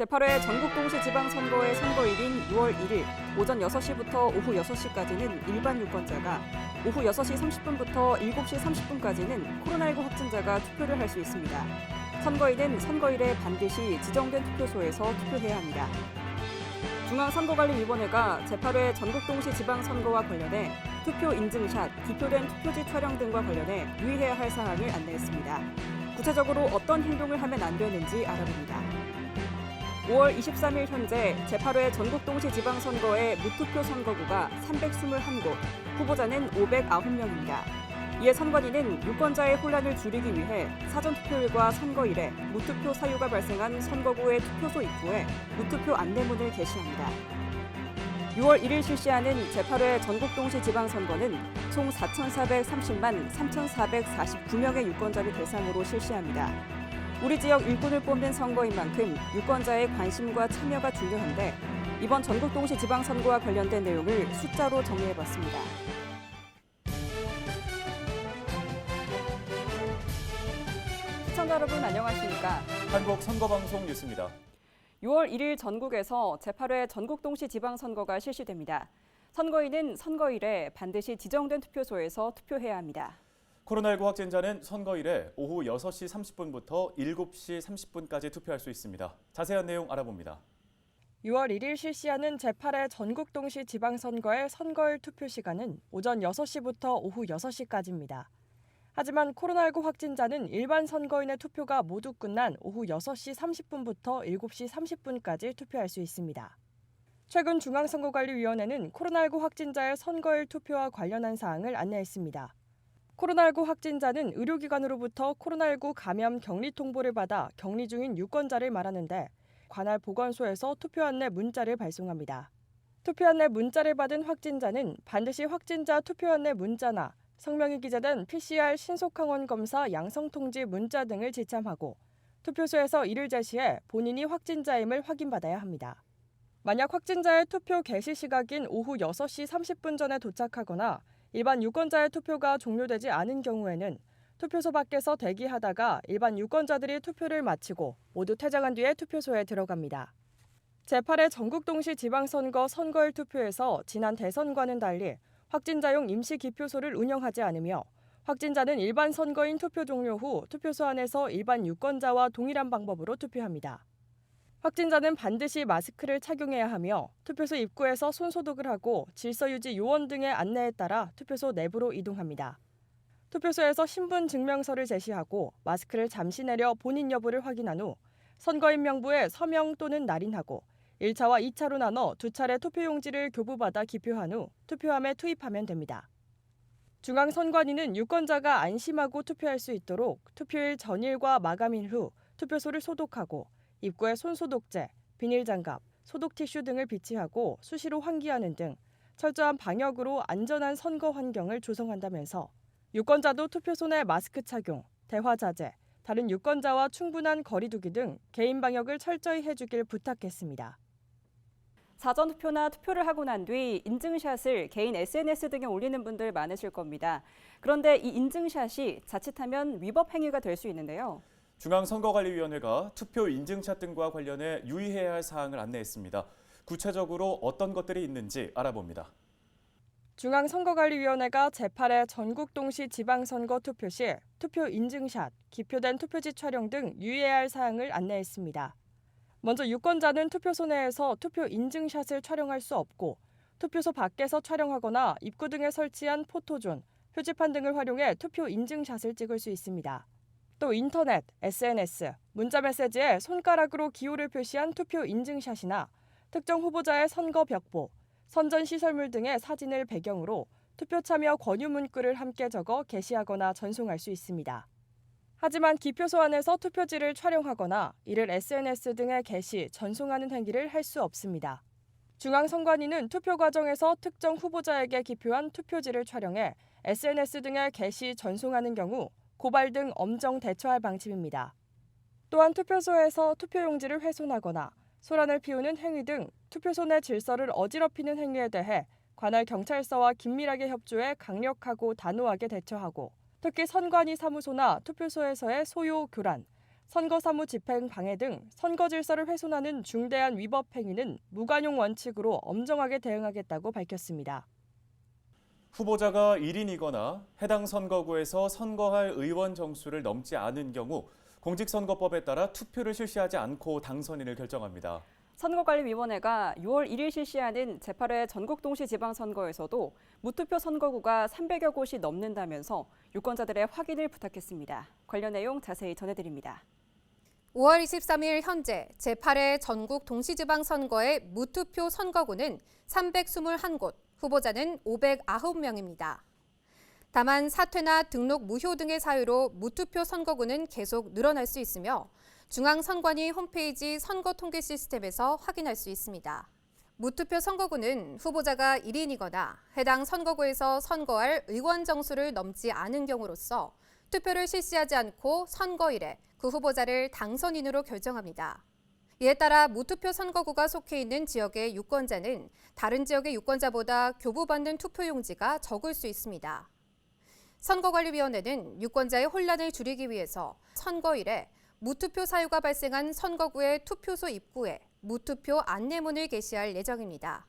제8회 전국동시지방선거의 선거일인 6월 1일 오전 6시부터 오후 6시까지는 일반 유권자가, 오후 6시 30분부터 7시 30분까지는 코로나19 확진자가 투표를 할 수 있습니다. 선거일은 선거일에 반드시 지정된 투표소에서 투표해야 합니다. 중앙선거관리위원회가 제8회 전국동시지방선거와 관련해 투표 인증샷, 기표된 투표지 촬영 등과 관련해 유의해야 할 사항을 안내했습니다. 구체적으로 어떤 행동을 하면 안 되는지 알아봅니다. 5월 23일 현재 제8회 전국동시지방선거의 무투표 선거구가 321곳, 후보자는 509명입니다. 이에 선관위는 유권자의 혼란을 줄이기 위해 사전투표일과 선거일에 무투표 사유가 발생한 선거구의 투표소 입구에 무투표 안내문을 게시합니다. 6월 1일 실시하는 제8회 전국동시지방선거는 총 4,430만 3,449명의 유권자를 대상으로 실시합니다. 우리 지역 일꾼을 뽑는 선거인 만큼 유권자의 관심과 참여가 중요한데, 이번 전국동시지방선거와 관련된 내용을 숫자로 정리해봤습니다. 시청자 여러분 안녕하십니까? 한국선거방송 뉴스입니다. 6월 1일 전국에서 제8회 전국동시지방선거가 실시됩니다. 선거인은 선거일에 반드시 지정된 투표소에서 투표해야 합니다. 코로나19 확진자는 선거일에 오후 6시 30분부터 7시 30분까지 투표할 수 있습니다. 자세한 내용 알아봅니다. 6월 1일 실시하는 제8회 전국동시 지방선거의 선거일 투표 시간은 오전 6시부터 오후 6시까지입니다. 하지만 코로나19 확진자는 일반 선거인의 투표가 모두 끝난 오후 6시 30분부터 7시 30분까지 투표할 수 있습니다. 최근 중앙선거관리위원회는 코로나19 확진자의 선거일 투표와 관련한 사항을 안내했습니다. 코로나19 확진자는 의료기관으로부터 코로나19 감염 격리 통보를 받아 격리 중인 유권자를 말하는데, 관할 보건소에서 투표 안내 문자를 발송합니다. 투표 안내 문자를 받은 확진자는 반드시 확진자 투표 안내 문자나 성명이 기재된 PCR 신속항원 검사 양성 통지 문자 등을 지참하고 투표소에서 이를 제시해 본인이 확진자임을 확인받아야 합니다. 만약 확진자의 투표 개시 시각인 오후 6시 30분 전에 도착하거나 일반 유권자의 투표가 종료되지 않은 경우에는 투표소 밖에서 대기하다가 일반 유권자들이 투표를 마치고 모두 퇴장한 뒤에 투표소에 들어갑니다. 제8회 전국동시 지방선거 선거일 투표에서 지난 대선과는 달리 확진자용 임시 기표소를 운영하지 않으며, 확진자는 일반 선거인 투표 종료 후 투표소 안에서 일반 유권자와 동일한 방법으로 투표합니다. 확진자는 반드시 마스크를 착용해야 하며 투표소 입구에서 손소독을 하고 질서유지 요원 등의 안내에 따라 투표소 내부로 이동합니다. 투표소에서 신분증명서를 제시하고 마스크를 잠시 내려 본인 여부를 확인한 후 선거인 명부에 서명 또는 날인하고 1차와 2차로 나눠 2차례 투표용지를 교부받아 기표한 후 투표함에 투입하면 됩니다. 중앙선관위는 유권자가 안심하고 투표할 수 있도록 투표일 전일과 마감일 후 투표소를 소독하고 입구에 손소독제, 비닐장갑, 소독티슈 등을 비치하고 수시로 환기하는 등 철저한 방역으로 안전한 선거 환경을 조성한다면서 유권자도 투표소 내 마스크 착용, 대화 자제, 다른 유권자와 충분한 거리 두기 등 개인 방역을 철저히 해주길 부탁했습니다. 사전투표나 투표를 하고 난 뒤 인증샷을 개인 SNS 등에 올리는 분들 많으실 겁니다. 그런데 이 인증샷이 자칫하면 위법 행위가 될 수 있는데요. 중앙선거관리위원회가 투표 인증샷 등과 관련해 유의해야 할 사항을 안내했습니다. 구체적으로 어떤 것들이 있는지 알아봅니다. 중앙선거관리위원회가 제8회 전국동시 지방선거 투표 시 투표 인증샷, 기표된 투표지 촬영 등 유의해야 할 사항을 안내했습니다. 먼저 유권자는 투표소 내에서 투표 인증샷을 촬영할 수 없고, 투표소 밖에서 촬영하거나 입구 등에 설치한 포토존, 표지판 등을 활용해 투표 인증샷을 찍을 수 있습니다. 또 인터넷, SNS, 문자메시지에 손가락으로 기호를 표시한 투표 인증샷이나 특정 후보자의 선거 벽보, 선전 시설물 등의 사진을 배경으로 투표 참여 권유 문구를 함께 적어 게시하거나 전송할 수 있습니다. 하지만 기표소 안에서 투표지를 촬영하거나 이를 SNS 등에 게시, 전송하는 행위를 할 수 없습니다. 중앙선관위는 투표 과정에서 특정 후보자에게 기표한 투표지를 촬영해 SNS 등에 게시, 전송하는 경우 고발 등 엄정 대처할 방침입니다. 또한 투표소에서 투표용지를 훼손하거나 소란을 피우는 행위 등 투표소 내 질서를 어지럽히는 행위에 대해 관할 경찰서와 긴밀하게 협조해 강력하고 단호하게 대처하고, 특히 선관위 사무소나 투표소에서의 소요, 교란, 선거사무 집행 방해 등 선거 질서를 훼손하는 중대한 위법 행위는 무관용 원칙으로 엄정하게 대응하겠다고 밝혔습니다. 후보자가 1인이거나 해당 선거구에서 선거할 의원 정수를 넘지 않은 경우 공직선거법에 따라 투표를 실시하지 않고 당선인을 결정합니다. 선거관리위원회가 6월 1일 실시하는 제8회 전국동시지방선거에서도 무투표 선거구가 300여 곳이 넘는다면서 유권자들의 확인을 부탁했습니다. 관련 내용 자세히 전해드립니다. 5월 23일 현재 제8회 전국 동시지방선거의 무투표 선거구는 321곳, 후보자는 509명입니다. 다만 사퇴나 등록 무효 등의 사유로 무투표 선거구는 계속 늘어날 수 있으며 중앙선관위 홈페이지 선거통계 시스템에서 확인할 수 있습니다. 무투표 선거구는 후보자가 1인이거나 해당 선거구에서 선거할 의원 정수를 넘지 않은 경우로서 투표를 실시하지 않고 선거일에 그 후보자를 당선인으로 결정합니다. 이에 따라 무투표 선거구가 속해 있는 지역의 유권자는 다른 지역의 유권자보다 교부받는 투표용지가 적을 수 있습니다. 선거관리위원회는 유권자의 혼란을 줄이기 위해서 선거일에 무투표 사유가 발생한 선거구의 투표소 입구에 무투표 안내문을 게시할 예정입니다.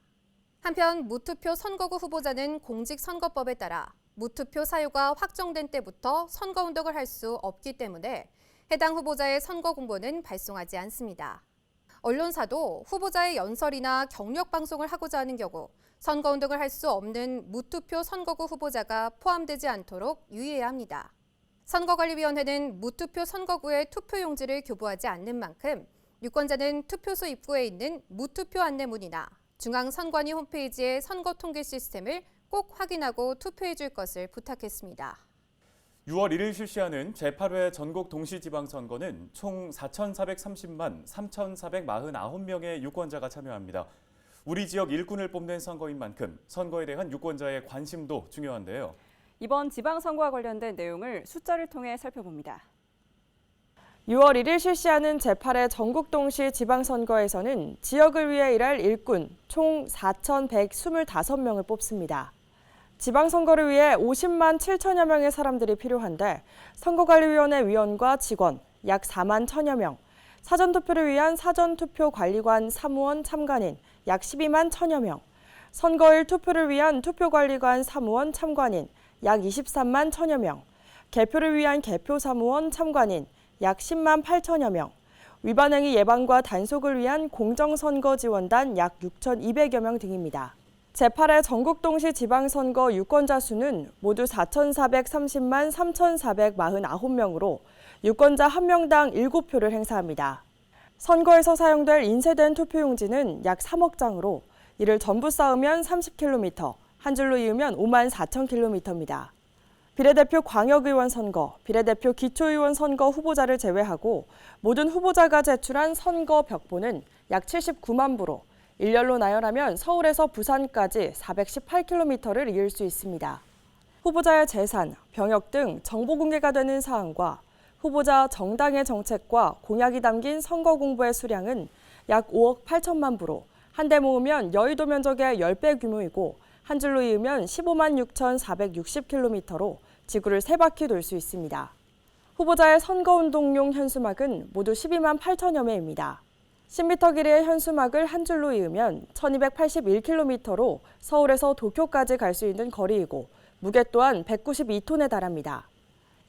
한편 무투표 선거구 후보자는 공직선거법에 따라 무투표 사유가 확정된 때부터 선거운동을 할 수 없기 때문에 해당 후보자의 선거 공보는 발송하지 않습니다. 언론사도 후보자의 연설이나 경력 방송을 하고자 하는 경우 선거운동을 할 수 없는 무투표 선거구 후보자가 포함되지 않도록 유의해야 합니다. 선거관리위원회는 무투표 선거구에 투표용지를 교부하지 않는 만큼 유권자는 투표소 입구에 있는 무투표 안내문이나 중앙선관위 홈페이지의 선거통계 시스템을 꼭 확인하고 투표해 줄 것을 부탁했습니다. 6월 1일 실시하는 제8회 전국 동시지방선거는 총 4,430만 3,449명의 유권자가 참여합니다. 우리 지역 일꾼을 뽑는 선거인 만큼 선거에 대한 유권자의 관심도 중요한데요. 이번 지방선거와 관련된 내용을 숫자를 통해 살펴봅니다. 6월 1일 실시하는 제8회 전국동시 지방선거에서는 지역을 위해 일할 일꾼 총 4,125명을 뽑습니다. 지방선거를 위해 50만 7천여 명의 사람들이 필요한데 선거관리위원회 위원과 직원 약 4만 1천여 명, 사전투표를 위한 사전투표관리관 사무원 참관인 약 12만 1천여 명, 선거일 투표를 위한 투표관리관 사무원 참관인 약 23만 1천여 명, 개표를 위한 개표사무원 참관인 약 10만 8천여 명, 위반행위 예방과 단속을 위한 공정선거지원단 약 6,200여 명 등입니다. 제8회 전국동시 지방선거 유권자 수는 모두 4,430만 3,449명으로 유권자 1명당 7표를 행사합니다. 선거에서 사용될 인쇄된 투표용지는 약 3억 장으로 이를 전부 쌓으면 30km, 한 줄로 이으면 5만 4천 킬로미터입니다. 비례대표 광역의원 선거, 비례대표 기초의원 선거 후보자를 제외하고 모든 후보자가 제출한 선거 벽보는 약 79만 부로 일렬로 나열하면 서울에서 부산까지 418km를 이을 수 있습니다. 후보자의 재산, 병역 등 정보 공개가 되는 사항과 후보자 정당의 정책과 공약이 담긴 선거 공보의 수량은 약 5억 8천만 부로 한 대 모으면 여의도 면적의 10배 규모이고 한 줄로 이으면 15만 6,460km로 지구를 3바퀴 돌 수 있습니다. 후보자의 선거운동용 현수막은 모두 12만 8천여 매입니다. 10m 길이의 현수막을 한 줄로 이으면 1281km로 서울에서 도쿄까지 갈 수 있는 거리이고 무게 또한 192톤에 달합니다.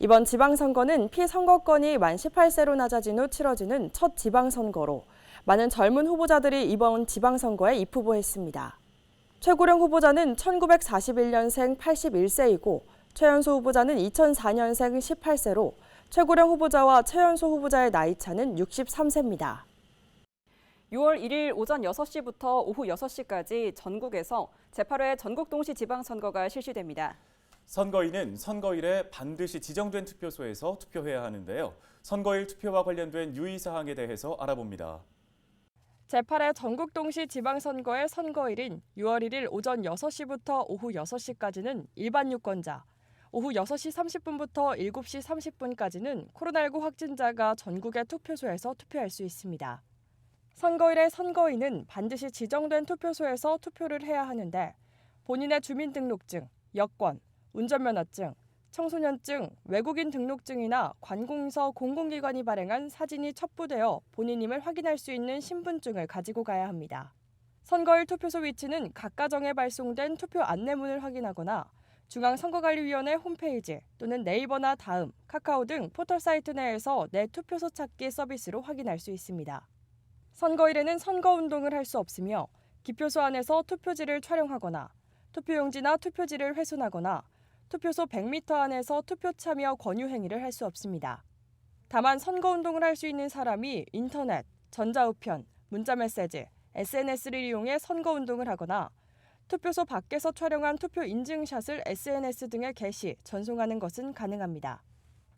이번 지방선거는 피선거권이 만 18세로 낮아진 후 치러지는 첫 지방선거로 많은 젊은 후보자들이 이번 지방선거에 입후보했습니다. 최고령 후보자는 1941년생 81세이고 최연소 후보자는 2004년생 18세로 최고령 후보자와 최연소 후보자의 나이 차는 63세입니다. 6월 1일 오전 6시부터 오후 6시까지 전국에서 제8회 전국동시 지방선거가 실시됩니다. 선거인은 선거일에 반드시 지정된 투표소에서 투표해야 하는데요. 선거일 투표와 관련된 유의사항에 대해서 알아봅니다. 제8회 전국동시 지방선거의 선거일인 6월 1일 오전 6시부터 오후 6시까지는 일반 유권자, 오후 6시 30분부터 7시 30분까지는 코로나19 확진자가 전국의 투표소에서 투표할 수 있습니다. 선거일의 선거인은 반드시 지정된 투표소에서 투표를 해야 하는데 본인의 주민등록증, 여권, 운전면허증, 청소년증, 외국인 등록증이나 관공서 공공기관이 발행한 사진이 첩부되어 본인임을 확인할 수 있는 신분증을 가지고 가야 합니다. 선거일 투표소 위치는 각 가정에 발송된 투표 안내문을 확인하거나 중앙선거관리위원회 홈페이지 또는 네이버나 다음, 카카오 등 포털 사이트 내에서 내 투표소 찾기 서비스로 확인할 수 있습니다. 선거일에는 선거운동을 할 수 없으며 기표소 안에서 투표지를 촬영하거나 투표용지나 투표지를 훼손하거나 투표소 100m 안에서 투표 참여 권유 행위를 할 수 없습니다. 다만 선거운동을 할 수 있는 사람이 인터넷, 전자우편, 문자메시지, SNS를 이용해 선거운동을 하거나 투표소 밖에서 촬영한 투표 인증샷을 SNS 등에 게시, 전송하는 것은 가능합니다.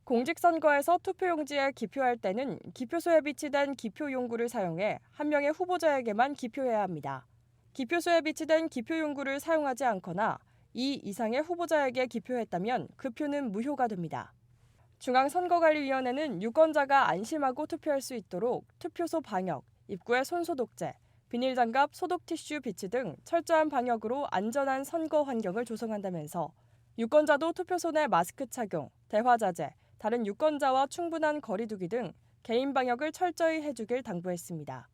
공직선거에서 투표용지에 기표할 때는 기표소에 비치된 기표용구를 사용해 한 명의 후보자에게만 기표해야 합니다. 기표소에 비치된 기표용구를 사용하지 않거나 2 이상의 후보자에게 기표했다면 그 표는 무효가 됩니다. 중앙선거관리위원회는 유권자가 안심하고 투표할 수 있도록 투표소 방역, 입구에 손소독제, 비닐장갑, 소독 티슈 비치 등 철저한 방역으로 안전한 선거 환경을 조성한다면서 유권자도 투표소 내 마스크 착용, 대화 자제, 다른 유권자와 충분한 거리 두기 등 개인 방역을 철저히 해주길 당부했습니다.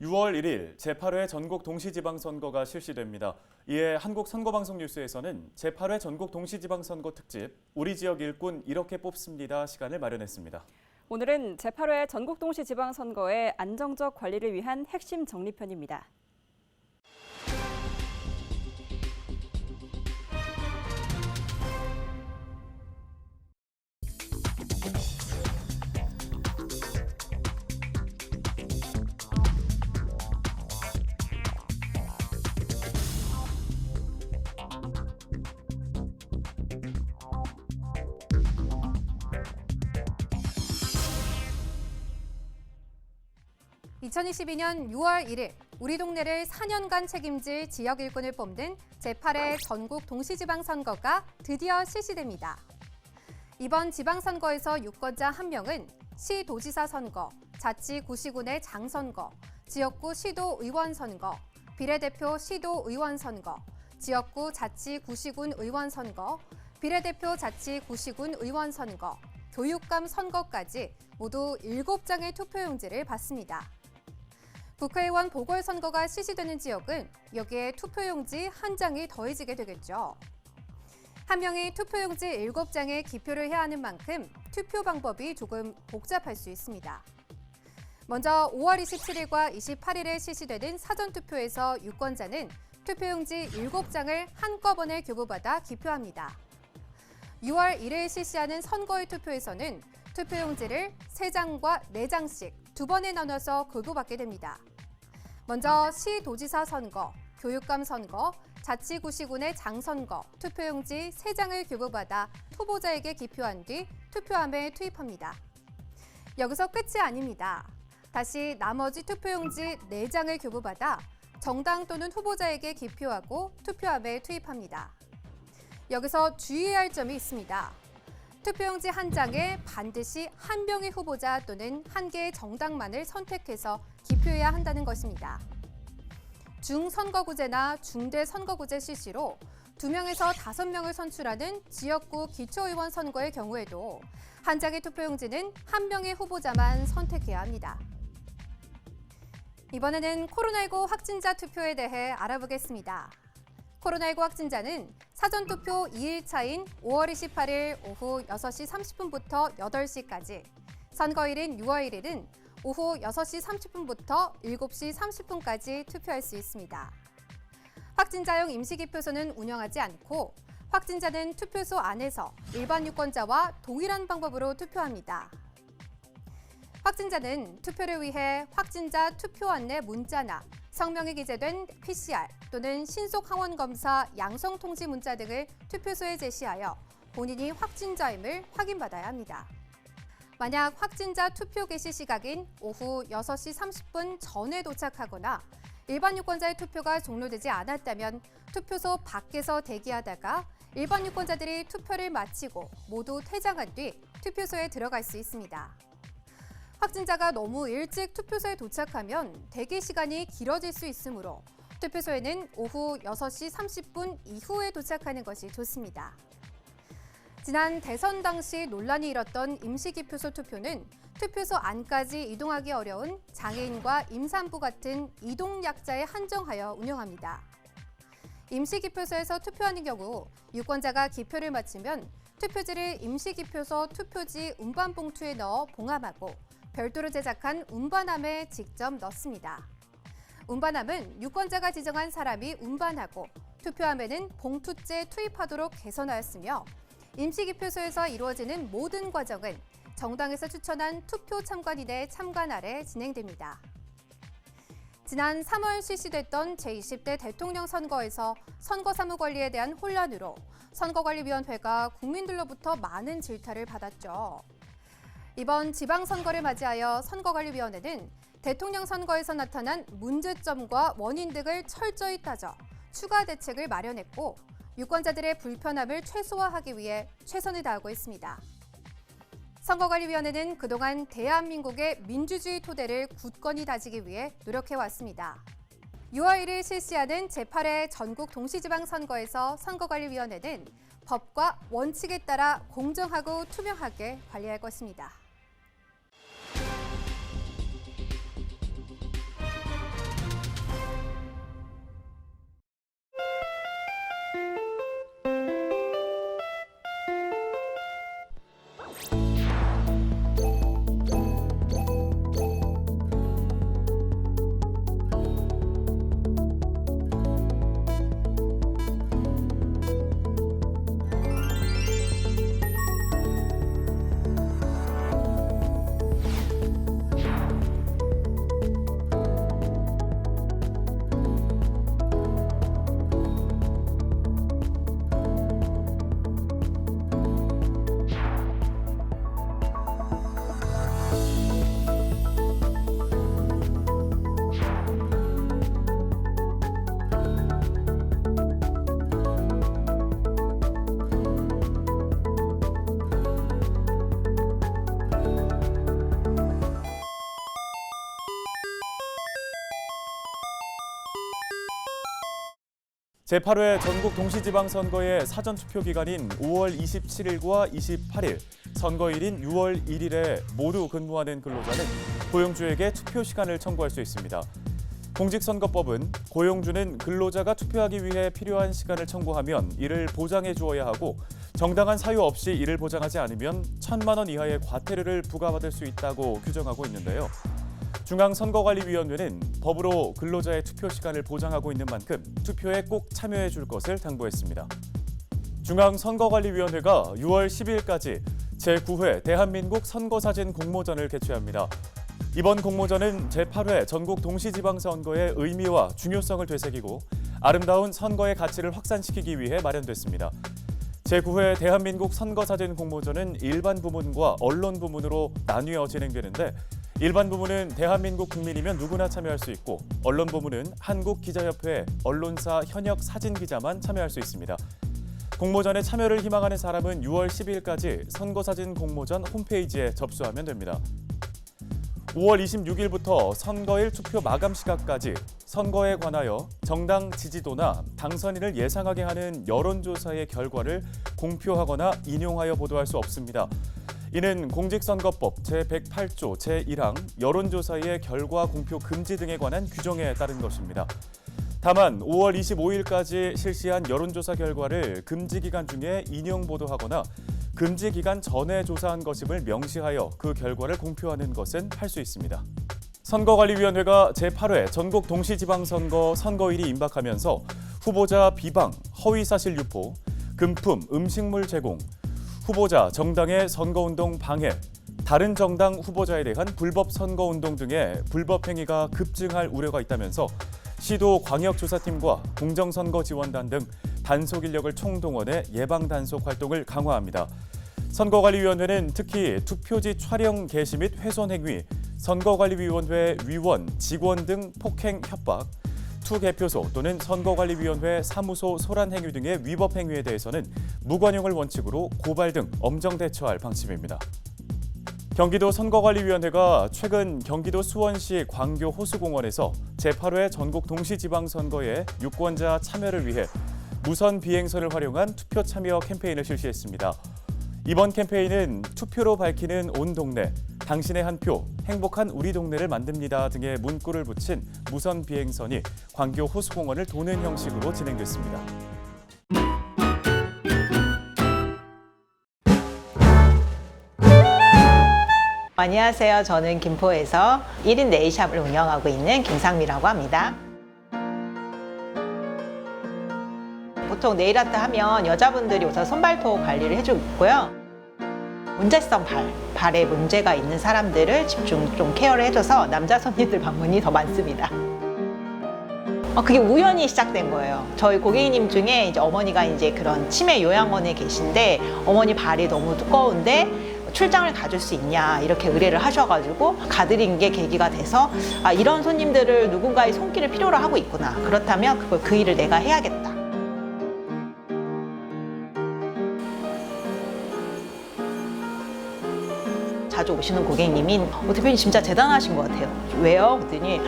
6월 1일 제8회 전국 동시지방선거가 실시됩니다. 이에 한국선거방송뉴스에서는 제8회 전국 동시지방선거 특집 우리 지역 일꾼 이렇게 뽑습니다 시간을 마련했습니다. 오늘은 제8회 전국동시지방선거의 안정적 관리를 위한 핵심 정리편입니다. (2022년 6월 1일) 우리 동네를 4년간 책임질 지역 일꾼을 뽑는 제8회 전국 동시지방선거가 드디어 실시됩니다. 이번 지방선거에서 유권자 1명은 시도지사 선거, 자치구시군의 장선거, 지역구 시도의원 선거, 비례대표 시도의원 선거, 지역구 자치구시군 의원 선거, 비례대표 자치구시군 의원 선거, 교육감 선거까지 모두 7장의 투표용지를 받습니다. 국회의원 보궐선거가 실시되는 지역은 여기에 투표용지 1장이 더해지게 되겠죠. 한 명이 투표용지 7장에 기표를 해야 하는 만큼 투표 방법이 조금 복잡할 수 있습니다. 먼저 5월 27일과 28일에 실시되는 사전투표에서 유권자는 투표용지 7장을 한꺼번에 교부받아 기표합니다. 6월 1일 실시하는 선거일 투표에서는 투표용지를 3장과 4장씩 2번에 나눠서 교부받게 됩니다. 먼저 시도지사 선거, 교육감 선거, 자치구시군의 장선거, 투표용지 3장을 교부받아 후보자에게 기표한 뒤 투표함에 투입합니다. 여기서 끝이 아닙니다. 다시 나머지 투표용지 4장을 교부받아 정당 또는 후보자에게 기표하고 투표함에 투입합니다. 여기서 주의해야 할 점이 있습니다. 투표용지 1장에 반드시 한 명의 후보자 또는 한 개의 정당만을 선택해서 기표해야 한다는 것입니다. 중선거구제나 중대선거구제 실시로 2명에서 5명을 선출하는 지역구 기초의원 선거의 경우에도 한 장의 투표용지는 한 명의 후보자만 선택해야 합니다. 이번에는 코로나19 확진자 투표에 대해 알아보겠습니다. 코로나19 확진자는 사전투표 2일차인 5월 28일 오후 6시 30분부터 8시까지, 선거일인 6월 1일은 오후 6시 30분부터 7시 30분까지 투표할 수 있습니다. 확진자용 임시기표소는 운영하지 않고 확진자는 투표소 안에서 일반 유권자와 동일한 방법으로 투표합니다. 확진자는 투표를 위해 확진자 투표 안내 문자나 성명이 기재된 PCR 또는 신속 항원 검사 양성 통지 문자 등을 투표소에 제시하여 본인이 확진자임을 확인받아야 합니다. 만약 확진자 투표 개시 시각인 오후 6시 30분 전에 도착하거나 일반 유권자의 투표가 종료되지 않았다면 투표소 밖에서 대기하다가 일반 유권자들이 투표를 마치고 모두 퇴장한 뒤 투표소에 들어갈 수 있습니다. 확진자가 너무 일찍 투표소에 도착하면 대기 시간이 길어질 수 있으므로 투표소에는 오후 6시 30분 이후에 도착하는 것이 좋습니다. 지난 대선 당시 논란이 일었던 임시기표소 투표는 투표소 안까지 이동하기 어려운 장애인과 임산부 같은 이동약자에 한정하여 운영합니다. 임시기표소에서 투표하는 경우 유권자가 기표를 마치면 투표지를 임시기표소 투표지 운반봉투에 넣어 봉함하고 별도로 제작한 운반함에 직접 넣습니다. 운반함은 유권자가 지정한 사람이 운반하고 투표함에는 봉투째 투입하도록 개선하였으며 임시기표소에서 이루어지는 모든 과정은 정당에서 추천한 투표 참관인의 참관 아래 진행됩니다. 지난 3월 실시됐던 제20대 대통령 선거에서 선거 사무 관리에 대한 혼란으로 선거관리위원회가 국민들로부터 많은 질타를 받았죠. 이번 지방선거를 맞이하여 선거관리위원회는 대통령 선거에서 나타난 문제점과 원인 등을 철저히 따져 추가 대책을 마련했고 유권자들의 불편함을 최소화하기 위해 최선을 다하고 있습니다. 선거관리위원회는 그동안 대한민국의 민주주의 토대를 굳건히 다지기 위해 노력해왔습니다. 6월 1일 실시하는 제8회 전국 동시지방선거에서 선거관리위원회는 법과 원칙에 따라 공정하고 투명하게 관리할 것입니다. 제8회 전국 동시지방선거의 사전투표 기간인 5월 27일과 28일, 선거일인 6월 1일에 모두 근무하는 근로자는 고용주에게 투표 시간을 청구할 수 있습니다. 공직선거법은 고용주는 근로자가 투표하기 위해 필요한 시간을 청구하면 이를 보장해 주어야 하고 정당한 사유 없이 이를 보장하지 않으면 1,000만 원 이하의 과태료를 부과받을 수 있다고 규정하고 있는데요. 중앙선거관리위원회는 법으로 근로자의 투표 시간을 보장하고 있는 만큼 투표에 꼭 참여해 줄 것을 당부했습니다. 중앙선거관리위원회가 6월 10일까지 제9회 대한민국 선거사진 공모전을 개최합니다. 이번 공모전은 제8회 전국 동시지방선거의 의미와 중요성을 되새기고 아름다운 선거의 가치를 확산시키기 위해 마련됐습니다. 제9회 대한민국 선거사진 공모전은 일반 부문과 언론 부문으로 나뉘어 진행되는데 일반 부문은 대한민국 국민이면 누구나 참여할 수 있고 언론 부문은 한국기자협회 언론사 현역 사진기자만 참여할 수 있습니다. 공모전에 참여를 희망하는 사람은 6월 10일까지 선거사진 공모전 홈페이지에 접수하면 됩니다. 5월 26일부터 선거일 투표 마감 시각까지 선거에 관하여 정당 지지도나 당선인을 예상하게 하는 여론조사의 결과를 공표하거나 인용하여 보도할 수 없습니다. 이는 공직선거법 제108조 제1항 여론조사의 결과 공표 금지 등에 관한 규정에 따른 것입니다. 다만 5월 25일까지 실시한 여론조사 결과를 금지 기간 중에 인용 보도하거나 금지 기간 전에 조사한 것임을 명시하여 그 결과를 공표하는 것은 할 수 있습니다. 선거관리위원회가 제8회 전국 동시지방선거 선거일이 임박하면서 후보자 비방, 허위사실 유포, 금품, 음식물 제공, 후보자, 정당의 선거운동 방해, 다른 정당 후보자에 대한 불법 선거운동 등의 불법 행위가 급증할 우려가 있다면서 시도 광역조사팀과 공정선거지원단 등 단속 인력을 총동원해 예방단속 활동을 강화합니다. 선거관리위원회는 특히 투표지 촬영 개시 및 훼손 행위, 선거관리위원회 위원, 직원 등 폭행, 협박, 투개표소 또는 선거관리위원회 사무소 소란 행위 등의 위법 행위에 대해서는 무관용을 원칙으로 고발 등 엄정 대처할 방침입니다. 경기도 선거관리위원회가 최근 경기도 수원시 광교 호수공원에서 제8회 전국 동시지방선거에 유권자 참여를 위해 무선 비행선을 활용한 투표 참여 캠페인을 실시했습니다. 이번 캠페인은 투표로 밝히는 온 동네, 당신의 한 표, 행복한 우리 동네를 만듭니다 등의 문구를 붙인 무선 비행선이 광교 호수공원을 도는 형식으로 진행됐습니다. 안녕하세요. 저는 김포에서 1인 네일샵을 운영하고 있는 김상미라고 합니다. 보통 네일아트 하면 여자분들이 우선 손발톱 관리를 해주고 있고요. 문제성 발에 문제가 있는 사람들을 집중 좀 케어를 해줘서 남자 손님들 방문이 더 많습니다. 그게 우연히 시작된 거예요. 저희 고객님 중에 이제 어머니가 이제 그런 치매 요양원에 계신데 어머니 발이 너무 두꺼운데 출장을 가줄 수 있냐 이렇게 의뢰를 하셔가지고 가드린 게 계기가 돼서 이런 손님들을 누군가의 손길을 필요로 하고 있구나. 그렇다면 그 일을 내가 해야겠다. 자주 오시는 고객님이 대표님 진짜 대단하신 것 같아요. 왜요? 그랬더니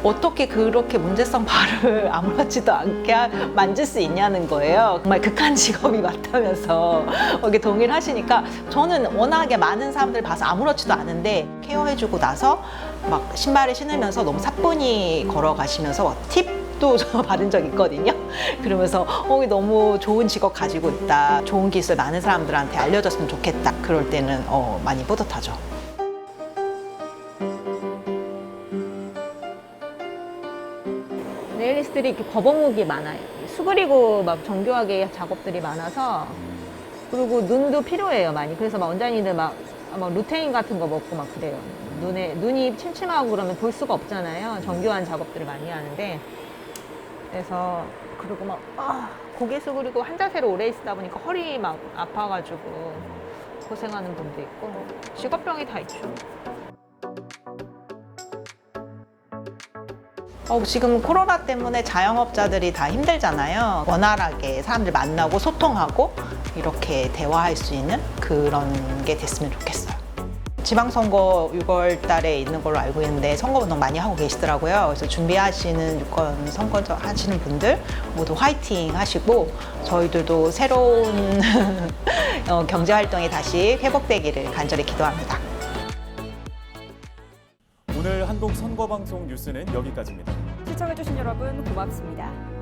어떻게 그렇게 문제성 발을 아무렇지도 않게 만질 수 있냐는 거예요. 정말 극한 직업이 맞다면서 이렇게 동의를 하시니까 저는 워낙에 많은 사람들 봐서 아무렇지도 않은데 케어해주고 나서 막 신발을 신으면서 너무 사뿐히 걸어가시면서 팁도 저 받은 적 있거든요. 그러면서 너무 좋은 직업 가지고 있다. 좋은 기술 많은 사람들한테 알려줬으면 좋겠다. 그럴 때는 많이 뿌듯하죠. 네일리스트들이 이렇게 거북목이 많아요. 수그리고 막 정교하게 작업들이 많아서 그리고 눈도 필요해요 많이. 그래서 막 원장님들 막 루테인 같은 거 먹고 막 그래요. 눈이 침침하고 그러면 볼 수가 없잖아요. 정교한 작업들을 많이 하는데 그래서 그리고 막 고개 숙이고 한 자세로 오래 있다 보니까 허리 막 아파가지고 고생하는 분도 있고 직업병이 다 있죠. 지금 코로나 때문에 자영업자들이 다 힘들잖아요. 원활하게 사람들 만나고 소통하고 이렇게 대화할 수 있는 그런 게 됐으면 좋겠어요. 지방선거 6월 달에 있는 걸로 알고 있는데 선거운동 많이 하고 계시더라고요. 그래서 준비하시는 유권 선거 하시는 분들 모두 화이팅 하시고 저희들도 새로운 경제활동이 다시 회복되기를 간절히 기도합니다. 오늘 한국 선거방송 뉴스는 여기까지입니다. 시청해주신 여러분 고맙습니다.